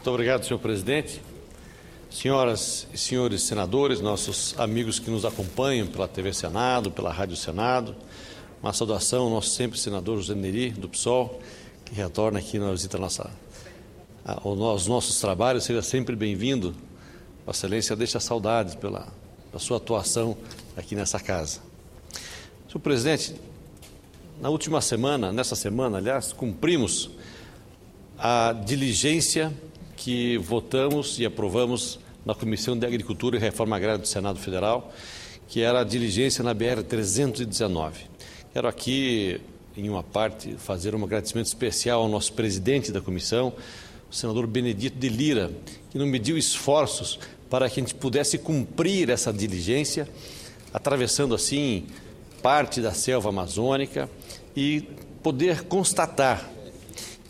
Muito obrigado, senhor presidente. Senhoras e senhores senadores, nossos amigos que nos acompanham pela TV Senado, pela Rádio Senado, uma saudação ao nosso sempre senador José Neri, do PSOL, que retorna aqui na visita aos nossos trabalhos. Seja sempre bem-vindo. Vossa Excelência deixa saudades pela sua atuação aqui nessa casa. Senhor presidente, nessa semana, aliás, cumprimos a diligência que votamos e aprovamos na Comissão de Agricultura e Reforma Agrária do Senado Federal, que era a diligência na BR-319. Quero aqui, em uma parte, fazer um agradecimento especial ao nosso presidente da comissão, o senador Benedito de Lira, que não mediu esforços para que a gente pudesse cumprir essa diligência, atravessando assim parte da selva amazônica e poder constatar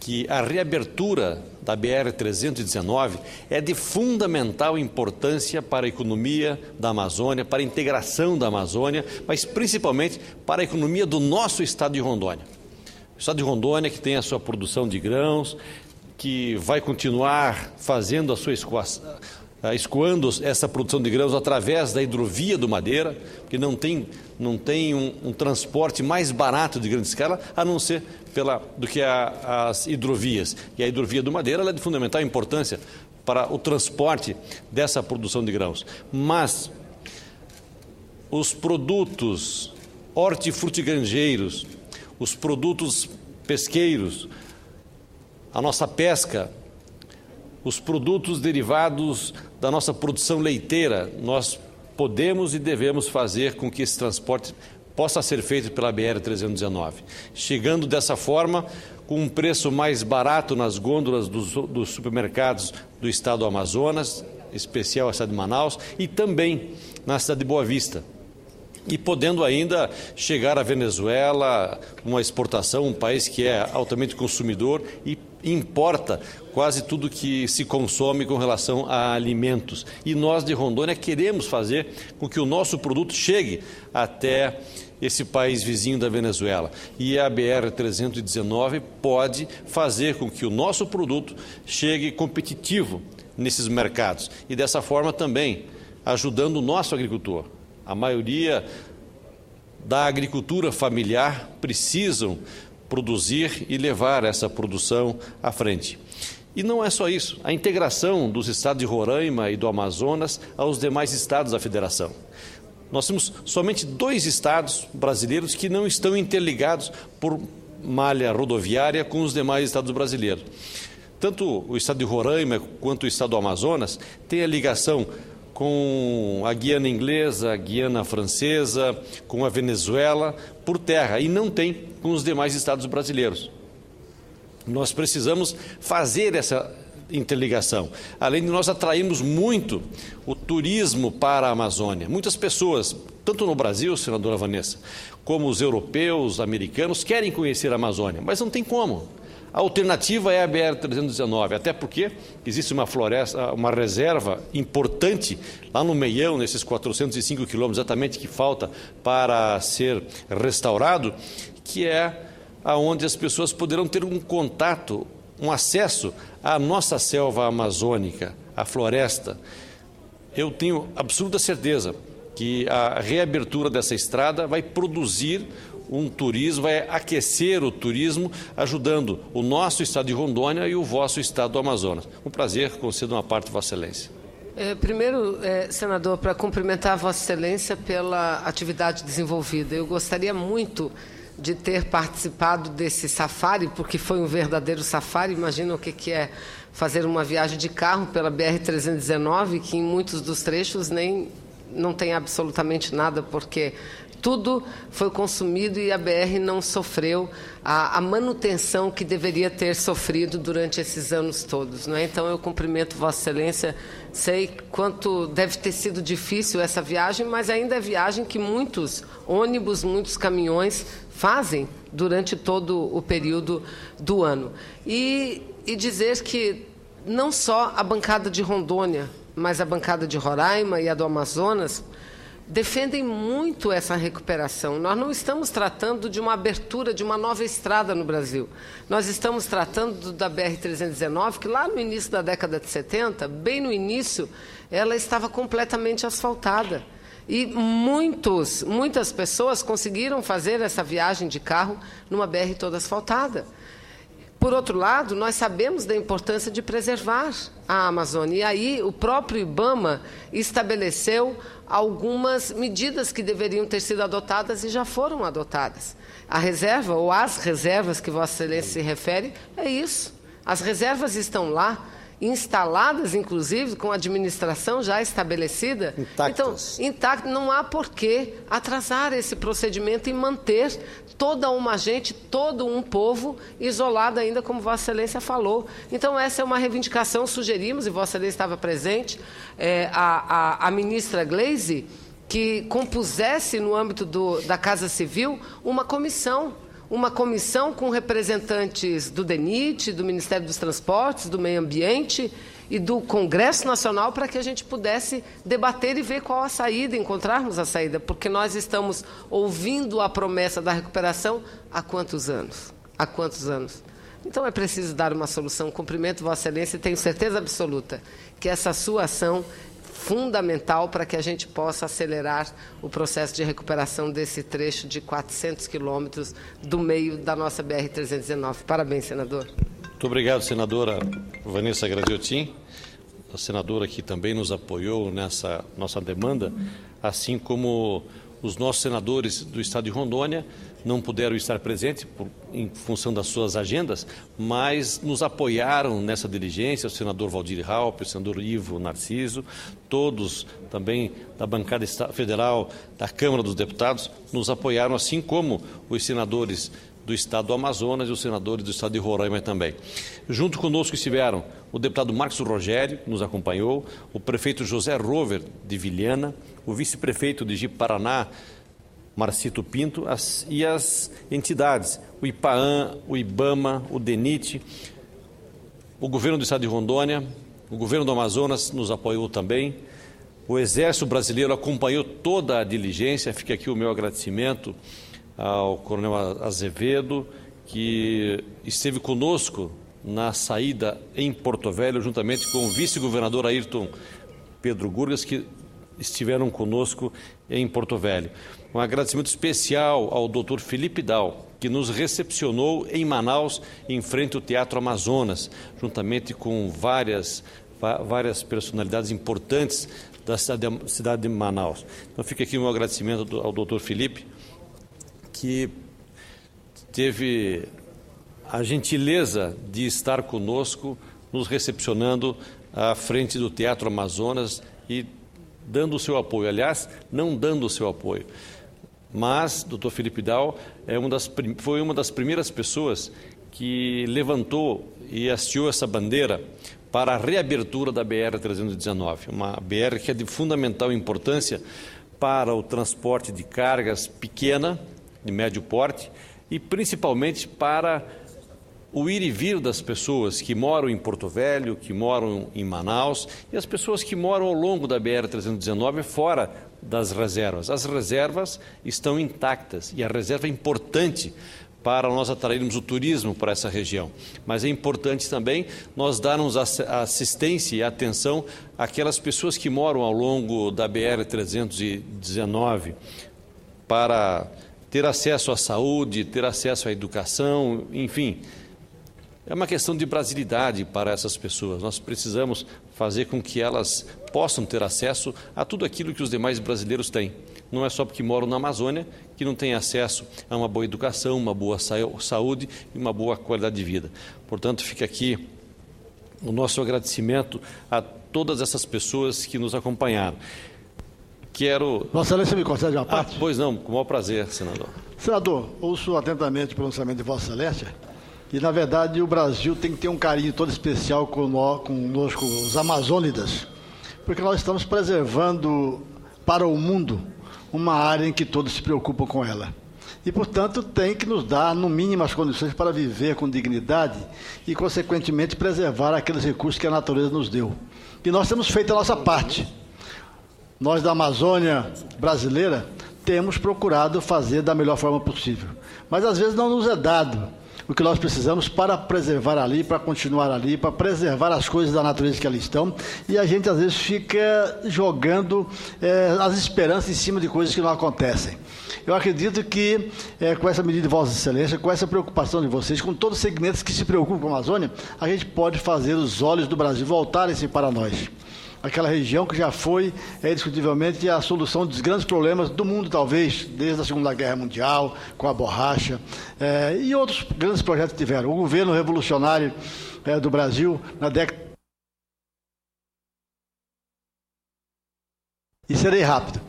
que a reabertura da BR-319 é de fundamental importância para a economia da Amazônia, para a integração da Amazônia, mas principalmente para a economia do nosso estado de Rondônia. O estado de Rondônia, que tem a sua produção de grãos, que vai continuar fazendo a sua escoando essa produção de grãos através da hidrovia do Madeira, que não tem um transporte mais barato de grande escala, a não ser do que as hidrovias. E a hidrovia do Madeira ela é de fundamental importância para o transporte dessa produção de grãos. Mas os produtos hortifrutigranjeiros, os produtos pesqueiros, a nossa pesca, os produtos derivados da nossa produção leiteira, nós podemos e devemos fazer com que esse transporte possa ser feito pela BR-319, chegando dessa forma com um preço mais barato nas gôndolas dos supermercados do estado do Amazonas, em especial a cidade de Manaus, e também na cidade de Boa Vista. E podendo ainda chegar à Venezuela, uma exportação, um país que é altamente consumidor e importa quase tudo que se consome com relação a alimentos. E nós de Rondônia queremos fazer com que o nosso produto chegue até esse país vizinho da Venezuela. E a BR-319 pode fazer com que o nosso produto chegue competitivo nesses mercados. E dessa forma também ajudando o nosso agricultor. A maioria da agricultura familiar precisam produzir e levar essa produção à frente. E não é só isso, a integração dos estados de Roraima e do Amazonas aos demais estados da federação. Nós temos somente 2 estados brasileiros que não estão interligados por malha rodoviária com os demais estados brasileiros. Tanto o estado de Roraima quanto o estado do Amazonas têm a ligação com a Guiana Inglesa, a Guiana Francesa, com a Venezuela por terra e não tem com os demais estados brasileiros. Nós precisamos fazer essa interligação. Além de nós atrairmos muito o turismo para a Amazônia. Muitas pessoas, tanto no Brasil, senadora Vanessa, como os europeus, americanos, querem conhecer a Amazônia, mas não tem como. A alternativa é a BR-319, até porque existe uma floresta, uma reserva importante lá no meião, nesses 405 quilômetros exatamente que falta para ser restaurado, que é aonde as pessoas poderão ter um contato, um acesso à nossa selva amazônica, à floresta. Eu tenho absoluta certeza que a reabertura dessa estrada vai produzir um turismo, vai aquecer o turismo, ajudando o nosso estado de Rondônia e o vosso estado do Amazonas. Um prazer, concedo uma parte de Vossa Excelência. Primeiro, senador, para cumprimentar a Vossa Excelência pela atividade desenvolvida. Eu gostaria muito de ter participado desse safari, porque foi um verdadeiro safari. Imagina o que é fazer uma viagem de carro pela BR-319, que em muitos dos trechos não tem absolutamente nada, porque tudo foi consumido e a BR não sofreu a manutenção que deveria ter sofrido durante esses anos todos, não é? Então, eu cumprimento Vossa Excelência, sei quanto deve ter sido difícil essa viagem, mas ainda é viagem que muitos ônibus, muitos caminhões fazem durante todo o período do ano. E dizer que não só a bancada de Rondônia, mas a bancada de Roraima e a do Amazonas defendem muito essa recuperação. Nós não estamos tratando de uma abertura de uma nova estrada no Brasil. Nós estamos tratando da BR-319, que lá no início da década de 70, bem no início, ela estava completamente asfaltada. E muitas pessoas conseguiram fazer essa viagem de carro numa BR toda asfaltada. Por outro lado, nós sabemos da importância de preservar a Amazônia. E aí o próprio IBAMA estabeleceu algumas medidas que deveriam ter sido adotadas e já foram adotadas. A reserva, ou as reservas que Vossa Excelência se refere, é isso. As reservas estão lá, instaladas, inclusive, com a administração já estabelecida. Intactas. Então, intacto, não há por que atrasar esse procedimento e manter toda uma gente, todo um povo isolado ainda, como Vossa Excelência falou. Então, essa é uma reivindicação, sugerimos, e Vossa Excelência estava presente, a ministra Gleisi, que compusesse, no âmbito da Casa Civil, uma comissão com representantes do DENIT, do Ministério dos Transportes, do Meio Ambiente e do Congresso Nacional, para que a gente pudesse debater e ver qual a saída, encontrarmos a saída, porque nós estamos ouvindo a promessa da recuperação há quantos anos? Há quantos anos? Então é preciso dar uma solução. Cumprimento Vossa Excelência e tenho certeza absoluta que essa sua ação fundamental para que a gente possa acelerar o processo de recuperação desse trecho de 400 quilômetros do meio da nossa BR-319. Parabéns, senador. Muito obrigado, senadora Vanessa Graziotin, a senadora que também nos apoiou nessa nossa demanda, assim como os nossos senadores do Estado de Rondônia não puderam estar presentes em função das suas agendas, mas nos apoiaram nessa diligência, o senador Valdir Raupp, o senador Ivo Narciso, todos também da bancada federal da Câmara dos Deputados nos apoiaram, assim como os senadores do Estado do Amazonas e os senadores do Estado de Roraima também. Junto conosco estiveram o deputado Marcos Rogério, que nos acompanhou, o prefeito José Rover, de Vilhena, o vice-prefeito de Ji-Paraná, Marcito Pinto, e as entidades, o IPAAN, o IBAMA, o DENIT, o governo do Estado de Rondônia, o governo do Amazonas nos apoiou também, o Exército Brasileiro acompanhou toda a diligência. Fica aqui o meu agradecimento ao coronel Azevedo, que esteve conosco na saída em Porto Velho, juntamente com o vice-governador Ayrton Pedro Gurgas, que estiveram conosco em Porto Velho. Um agradecimento especial ao doutor Felipe Dal, que nos recepcionou em Manaus, em frente ao Teatro Amazonas, juntamente com várias personalidades importantes da cidade de Manaus. Então fica aqui o meu agradecimento ao doutor Felipe, que teve a gentileza de estar conosco, nos recepcionando à frente do Teatro Amazonas e dando o seu apoio. Aliás, não dando o seu apoio, mas doutor Felipe Dal foi uma das primeiras pessoas que levantou e hasteou essa bandeira para a reabertura da BR-319, uma BR que é de fundamental importância para o transporte de cargas pequena, de médio porte, e principalmente para o ir e vir das pessoas que moram em Porto Velho, que moram em Manaus, e as pessoas que moram ao longo da BR-319 fora das reservas. As reservas estão intactas e a reserva é importante para nós atrairmos o turismo para essa região. Mas é importante também nós darmos assistência e atenção àquelas pessoas que moram ao longo da BR-319 para ter acesso à saúde, ter acesso à educação, enfim. É uma questão de brasilidade para essas pessoas. Nós precisamos fazer com que elas possam ter acesso a tudo aquilo que os demais brasileiros têm. Não é só porque moram na Amazônia que não têm acesso a uma boa educação, uma boa saúde e uma boa qualidade de vida. Portanto, fica aqui o nosso agradecimento a todas essas pessoas que nos acompanharam. Quero... Vossa Excelência me concede uma parte? Pois não, com o maior prazer, senador. Senador, ouço atentamente o pronunciamento de Vossa Excelência e, na verdade, o Brasil tem que ter um carinho todo especial conosco, os amazônidas, porque nós estamos preservando para o mundo uma área em que todos se preocupam com ela. E, portanto, tem que nos dar, no mínimo, as condições para viver com dignidade e, consequentemente, preservar aqueles recursos que a natureza nos deu. E nós temos feito a nossa parte. nós da Amazônia brasileira temos procurado fazer da melhor forma possível. Mas às vezes não nos é dado o que nós precisamos para preservar ali, para continuar ali, para preservar as coisas da natureza que ali estão, e a gente às vezes fica jogando as esperanças em cima de coisas que não acontecem. Eu acredito que com essa medida de Vossa Excelência, com essa preocupação de vocês, com todos os segmentos que se preocupam com a Amazônia, a gente pode fazer os olhos do Brasil voltarem-se para nós. Aquela região que já foi, indiscutivelmente, a solução dos grandes problemas do mundo, talvez, desde a Segunda Guerra Mundial, com a borracha, e outros grandes projetos que tiveram. O governo revolucionário do Brasil, na década... E serei rápido.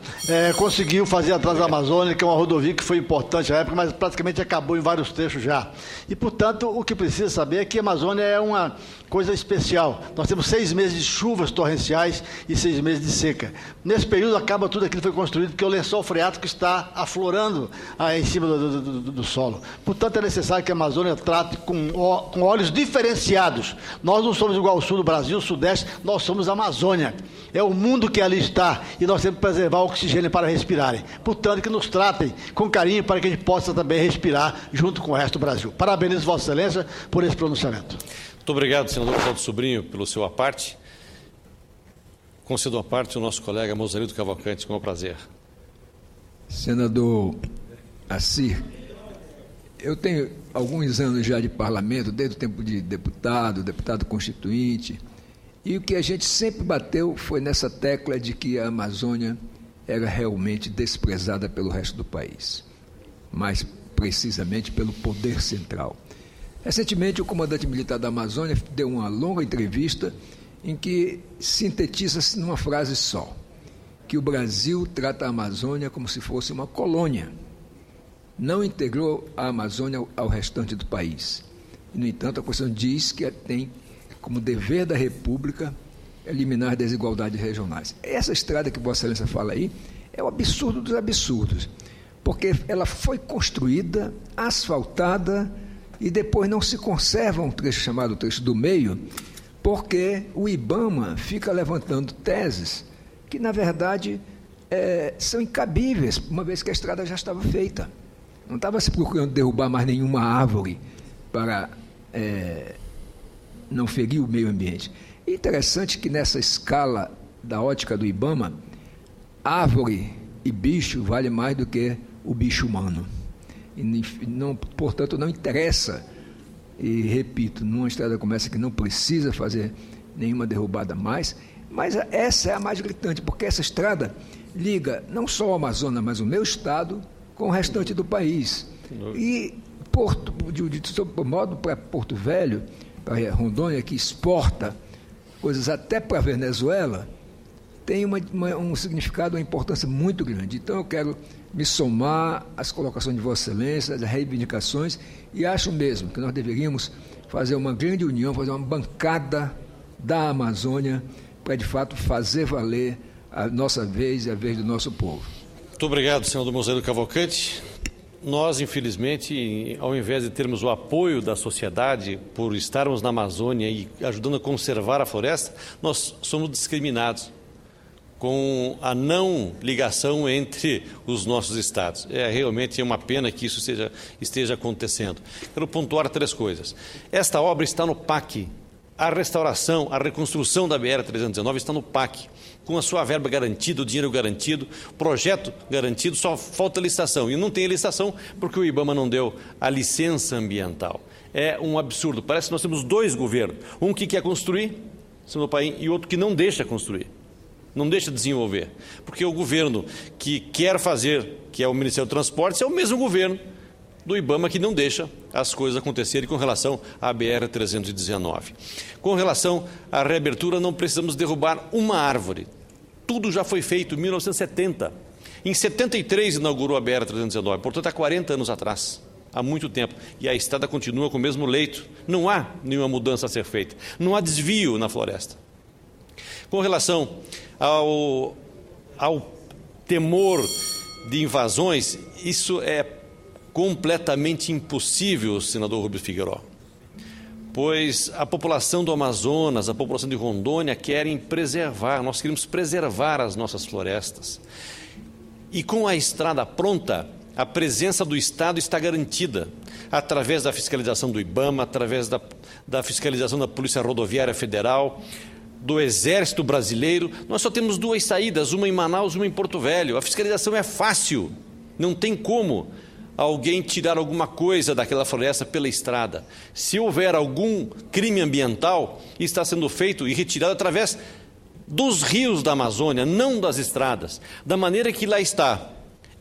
Conseguiu fazer a Transamazônica, que é uma rodovia que foi importante na época, mas praticamente acabou em vários trechos já. E, portanto, o que precisa saber é que a Amazônia é uma coisa especial. Nós temos 6 meses de chuvas torrenciais e 6 meses de seca. Nesse período acaba tudo aquilo que foi construído, porque o lençol freático está aflorando em cima do solo. Portanto, é necessário que a Amazônia trate com olhos diferenciados. Nós não somos igual ao sul do Brasil, o sudeste, nós somos a Amazônia. É o mundo que ali está e nós temos que preservar o oxigênio para respirarem. Portanto, que nos tratem com carinho para que a gente possa também respirar junto com o resto do Brasil. Parabenizo Vossa Excelência por esse pronunciamento. Muito obrigado, senador Cláudio Sobrinho, pelo seu aparte. Concedo a parte ao nosso colega Mozarino Cavalcante, com o prazer. Senador Assir, eu tenho alguns anos já de parlamento, desde o tempo de deputado constituinte, e o que a gente sempre bateu foi nessa tecla de que a Amazônia era realmente desprezada pelo resto do país, mais precisamente pelo poder central. Recentemente, o comandante militar da Amazônia deu uma longa entrevista em que sintetiza-se numa frase só, que o Brasil trata a Amazônia como se fosse uma colônia, não integrou a Amazônia ao restante do país. No entanto, a Constituição diz que tem como dever da República eliminar desigualdades regionais. Essa estrada que Vossa Excelência fala aí é o absurdo dos absurdos, porque ela foi construída, asfaltada, e depois não se conserva um trecho chamado trecho do meio, porque o IBAMA fica levantando teses que, na verdade, são incabíveis, uma vez que a estrada já estava feita. Não estava se procurando derrubar mais nenhuma árvore para não ferir o meio ambiente. É interessante que nessa escala da ótica do IBAMA, árvore e bicho vale mais do que o bicho humano. Portanto, não interessa, e repito, numa estrada como essa que não precisa fazer nenhuma derrubada mais, mas essa é a mais gritante, porque essa estrada liga não só o Amazonas, mas o meu estado com o restante do país. E de modo para Porto Velho, para Rondônia, que exporta coisas até para a Venezuela, tem um significado, uma importância muito grande. Então, eu quero me somar às colocações de Vossa Excelência, às reivindicações, e acho mesmo que nós deveríamos fazer uma grande união, fazer uma bancada da Amazônia, para, de fato, fazer valer a nossa vez e a vez do nosso povo. Muito obrigado, senador Mozarino Cavalcante. Nós, infelizmente, ao invés de termos o apoio da sociedade por estarmos na Amazônia e ajudando a conservar a floresta, nós somos discriminados com a não ligação entre os nossos estados. É realmente uma pena que isso esteja acontecendo. Quero pontuar 3 coisas. Esta obra está no PAC. A restauração, a reconstrução da BR-319 está no PAC, com a sua verba garantida, o dinheiro garantido, projeto garantido, só falta licitação. E não tem licitação porque o IBAMA não deu a licença ambiental. É um absurdo. Parece que nós temos 2 governos. Um que quer construir, senador Paim, e outro que não deixa construir. Não deixa desenvolver. Porque o governo que quer fazer, que é o Ministério do Transportes, é o mesmo governo do IBAMA que não deixa as coisas acontecerem com relação à BR-319. Com relação à reabertura, não precisamos derrubar uma árvore. Tudo já foi feito em 1970. Em 73 inaugurou a BR-319, portanto há 40 anos atrás, há muito tempo. E a estrada continua com o mesmo leito. Não há nenhuma mudança a ser feita. Não há desvio na floresta. Com relação ao temor de invasões, isso é completamente impossível, senador Rubens Figueiredo. pois a população do Amazonas, a população de Rondônia querem preservar, nós queremos preservar as nossas florestas. E com a estrada pronta, a presença do Estado está garantida, através da fiscalização do IBAMA, através da fiscalização da Polícia Rodoviária Federal, do Exército Brasileiro. Nós só temos 2 saídas, uma em Manaus, uma em Porto Velho. A fiscalização é fácil, não tem como alguém tirar alguma coisa daquela floresta pela estrada. Se houver algum crime ambiental, está sendo feito e retirado através dos rios da Amazônia, não das estradas. Da maneira que lá está,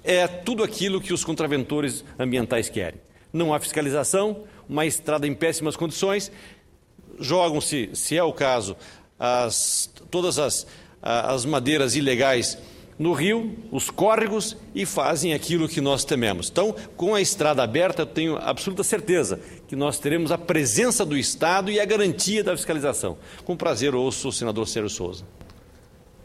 é tudo aquilo que os contraventores ambientais querem. Não há fiscalização, uma estrada em péssimas condições, jogam-se, se é o caso, todas as madeiras ilegais no rio, os córregos, e fazem aquilo que nós tememos. Então, com a estrada aberta, eu tenho absoluta certeza que nós teremos a presença do Estado e a garantia da fiscalização. Com prazer, ouço o senador Sérgio Souza.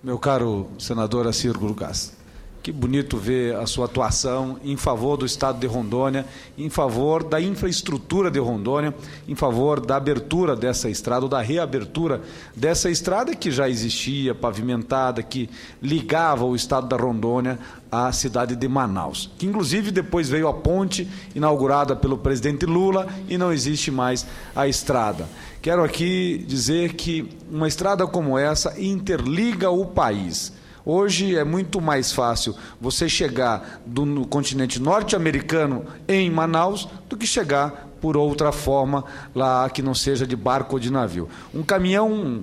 Meu caro senador Acir Gás, que bonito ver a sua atuação em favor do Estado de Rondônia, em favor da infraestrutura de Rondônia, em favor da abertura dessa estrada, ou da reabertura dessa estrada que já existia, pavimentada, que ligava o Estado da Rondônia à cidade de Manaus, que inclusive depois veio a ponte inaugurada pelo presidente Lula e não existe mais a estrada. Quero aqui dizer que uma estrada como essa interliga o país. Hoje é muito mais fácil você chegar no continente norte-americano em Manaus do que chegar por outra forma lá que não seja de barco ou de navio. Um caminhão,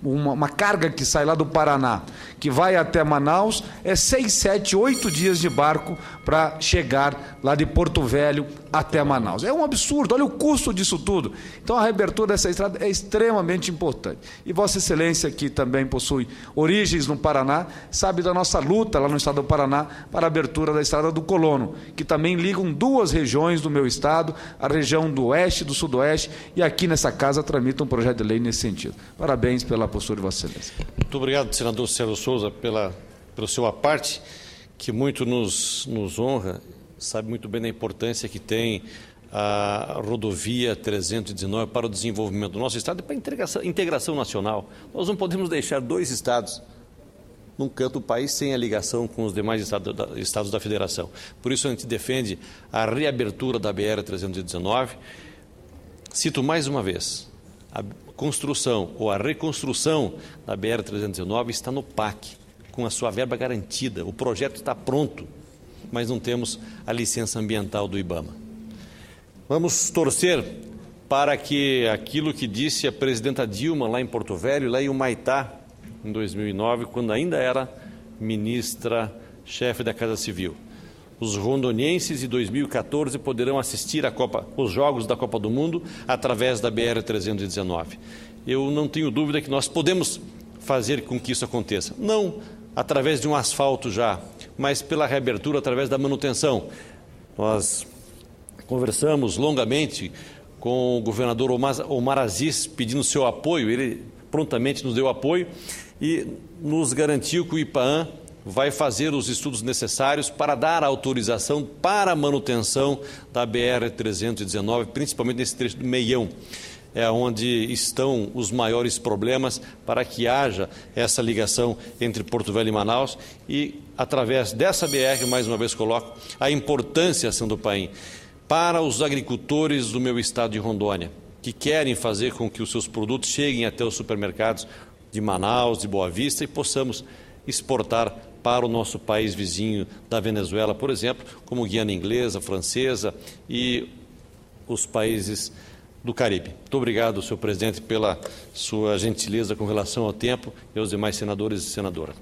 uma carga que sai lá do Paraná, que vai até Manaus, é 6, 7, 8 dias de barco para chegar lá de Porto Velho até Manaus. É um absurdo, olha o custo disso tudo. Então a reabertura dessa estrada é extremamente importante. E Vossa Excelência, que também possui origens no Paraná, sabe da nossa luta lá no estado do Paraná para a abertura da estrada do Colono, que também ligam 2 regiões do meu estado, a região do oeste e do sudoeste, e aqui nessa casa tramita um projeto de lei nesse sentido. Parabéns pela postura de Vossa Excelência. Muito obrigado, senador Sérgio Souza, pelo seu aparte, que muito nos honra. Sabe muito bem da importância que tem a rodovia 319 para o desenvolvimento do nosso estado e para a integração nacional. Nós não podemos deixar 2 estados num canto do país sem a ligação com os demais estados da federação. Por isso a gente defende a reabertura da BR-319. Cito mais uma vez, a construção ou a reconstrução da BR-319 está no PAC, com a sua verba garantida. O projeto está pronto, mas não temos a licença ambiental do IBAMA. Vamos torcer para que aquilo que disse a presidenta Dilma lá em Porto Velho, lá em Humaitá, em 2009, quando ainda era ministra-chefe da Casa Civil. Os rondonienses de 2014 poderão assistir os Jogos da Copa do Mundo através da BR-319. Eu não tenho dúvida que nós podemos fazer com que isso aconteça. Não através de um asfalto já, mas pela reabertura através da manutenção. Nós conversamos longamente com o governador Omar Aziz pedindo seu apoio, ele prontamente nos deu apoio e nos garantiu que o IPAAM vai fazer os estudos necessários para dar autorização para a manutenção da BR-319, principalmente nesse trecho do Meião, onde estão os maiores problemas para que haja essa ligação entre Porto Velho e Manaus e, através dessa BR, mais uma vez coloco, a importância, senador Paim, para os agricultores do meu estado de Rondônia, que querem fazer com que os seus produtos cheguem até os supermercados de Manaus, de Boa Vista e possamos exportar para o nosso país vizinho da Venezuela, por exemplo, como Guiana Inglesa, Francesa e os países do Caribe. Muito obrigado, senhor presidente, pela sua gentileza com relação ao tempo e aos demais senadores e senadoras.